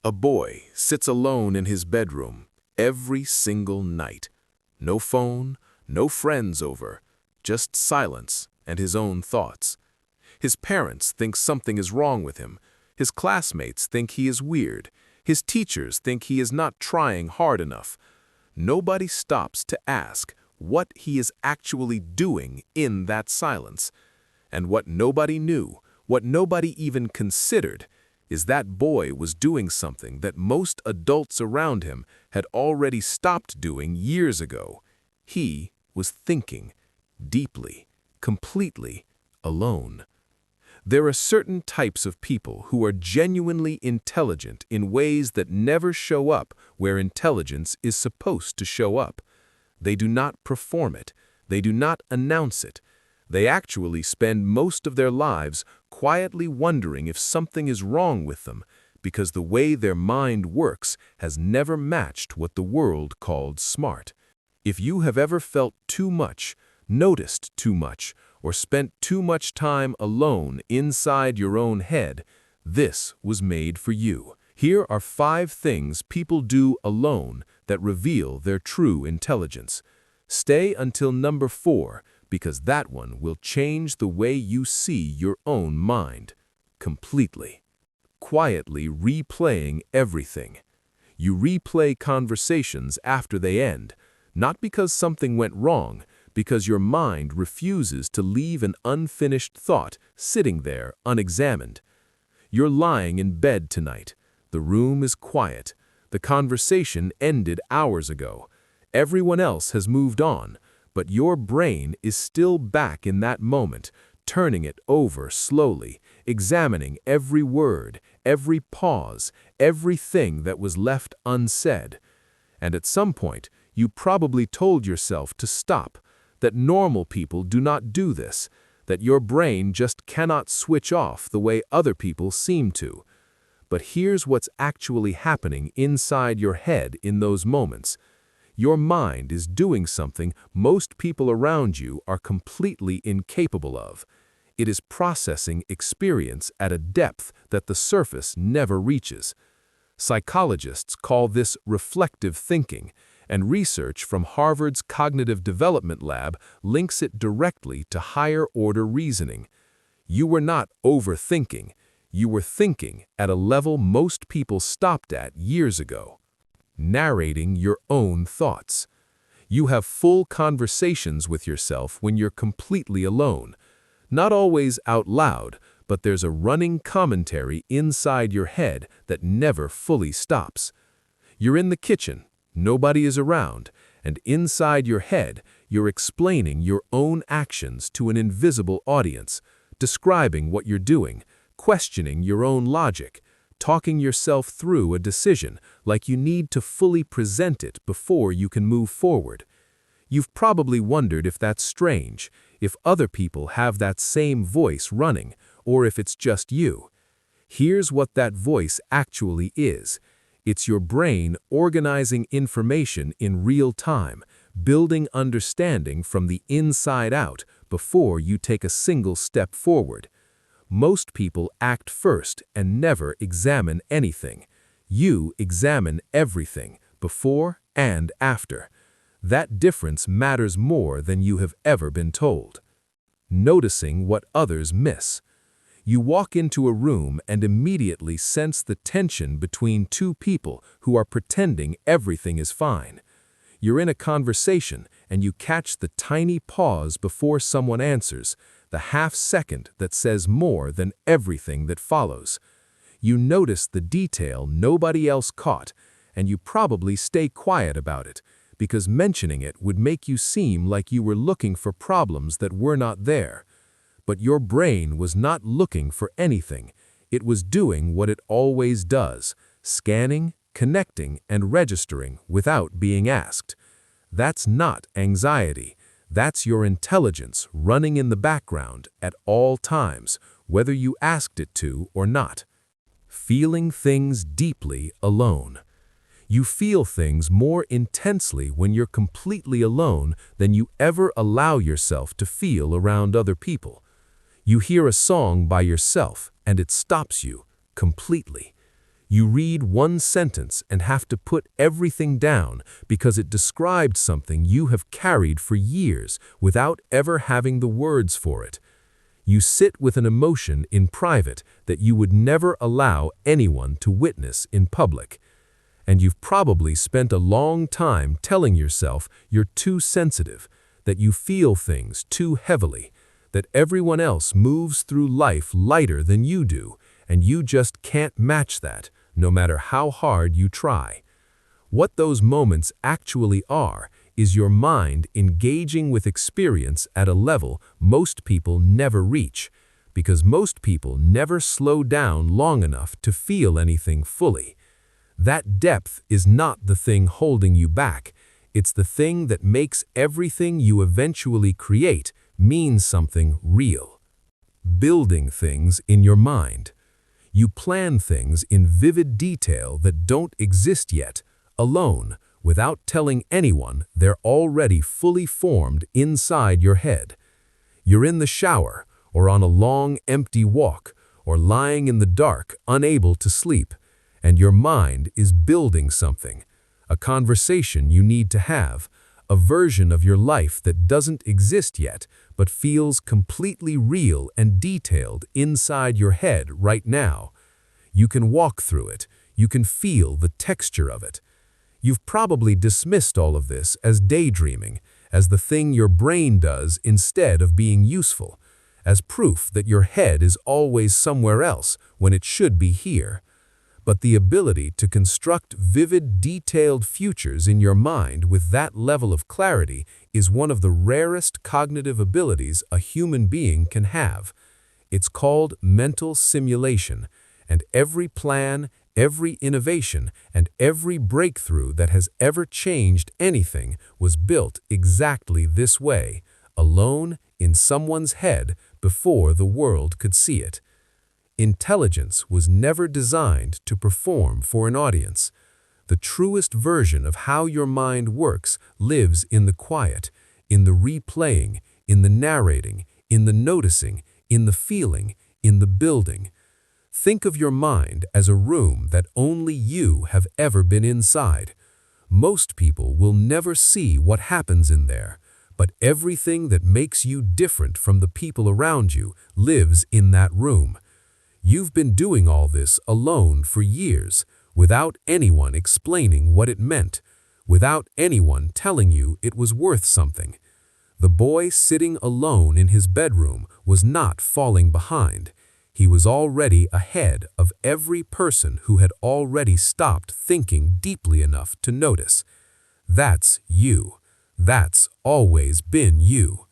A boy sits alone in his bedroom every single night. No phone, no friends over, just silence and his own thoughts. His parents think something is wrong with him. His classmates think he is weird. His teachers think he is not trying hard enough. Nobody stops to ask what he is actually doing in that silence. And what nobody knew, what nobody even considered, is that boy was doing something that most adults around him had already stopped doing years ago. He was thinking deeply, completely alone. There are certain types of people who are genuinely intelligent in ways that never show up where intelligence is supposed to show up. They do not perform it. They do not announce it. They actually spend most of their lives quietly wondering if something is wrong with them because the way their mind works has never matched what the world called smart. If you have ever felt too much, noticed too much, or spent too much time alone inside your own head, this was made for you. Here are 5 things people do alone that reveal their true intelligence. Stay until number 4, because that one will change the way you see your own mind completely. Quietly replaying everything. You replay conversations after they end, not because something went wrong, because your mind refuses to leave an unfinished thought sitting there unexamined. You're lying in bed tonight. The room is quiet. The conversation ended hours ago. Everyone else has moved on, but your brain is still back in that moment, turning it over slowly, examining every word, every pause, everything that was left unsaid. And at some point, you probably told yourself to stop, that normal people do not do this, that your brain just cannot switch off the way other people seem to. But here's what's actually happening inside your head in those moments. Your mind is doing something most people around you are completely incapable of. It is processing experience at a depth that the surface never reaches. Psychologists call this reflective thinking, and research from Harvard's Cognitive Development Lab links it directly to higher-order reasoning. You were not overthinking. You were thinking at a level most people stopped at years ago. Narrating your own thoughts. You have full conversations with yourself when you're completely alone. Not always out loud, but there's a running commentary inside your head that never fully stops. You're in the kitchen, nobody is around, and inside your head, you're explaining your own actions to an invisible audience, describing what you're doing, questioning your own logic, talking yourself through a decision like you need to fully present it before you can move forward. You've probably wondered if that's strange, if other people have that same voice running, or if it's just you. Here's what that voice actually is. It's your brain organizing information in real time, building understanding from the inside out before you take a single step forward. Most people act first and never examine anything. You examine everything, before and after. That difference matters more than you have ever been told. Noticing what others miss. You walk into a room and immediately sense the tension between 2 people who are pretending everything is fine. You're in a conversation and you catch the tiny pause before someone answers, the half-second that says more than everything that follows. You notice the detail nobody else caught, and you probably stay quiet about it, because mentioning it would make you seem like you were looking for problems that were not there. But your brain was not looking for anything. It was doing what it always does, scanning, connecting, and registering without being asked. That's not anxiety. That's your intelligence running in the background at all times, whether you asked it to or not. Feeling things deeply alone. You feel things more intensely when you're completely alone than you ever allow yourself to feel around other people. You hear a song by yourself and it stops you completely. You read one sentence and have to put everything down because it described something you have carried for years without ever having the words for it. You sit with an emotion in private that you would never allow anyone to witness in public. And you've probably spent a long time telling yourself you're too sensitive, that you feel things too heavily, that everyone else moves through life lighter than you do, and you just can't match that, no matter how hard you try. What those moments actually are is your mind engaging with experience at a level most people never reach, because most people never slow down long enough to feel anything fully. That depth is not the thing holding you back. It's the thing that makes everything you eventually create mean something real. Building things in your mind. You plan things in vivid detail that don't exist yet, alone, without telling anyone they're already fully formed inside your head. You're in the shower, or on a long, empty walk, or lying in the dark, unable to sleep, and your mind is building something, a conversation you need to have, a version of your life that doesn't exist yet, but feels completely real and detailed inside your head right now. You can walk through it. You can feel the texture of it. You've probably dismissed all of this as daydreaming, as the thing your brain does instead of being useful, as proof that your head is always somewhere else when it should be here. But the ability to construct vivid, detailed futures in your mind with that level of clarity is one of the rarest cognitive abilities a human being can have. It's called mental simulation, and every plan, every innovation, and every breakthrough that has ever changed anything was built exactly this way, alone in someone's head before the world could see it. Intelligence was never designed to perform for an audience. The truest version of how your mind works lives in the quiet, in the replaying, in the narrating, in the noticing, in the feeling, in the building. Think of your mind as a room that only you have ever been inside. Most people will never see what happens in there, but everything that makes you different from the people around you lives in that room. You've been doing all this alone for years, without anyone explaining what it meant, without anyone telling you it was worth something. The boy sitting alone in his bedroom was not falling behind. He was already ahead of every person who had already stopped thinking deeply enough to notice. That's you. That's always been you.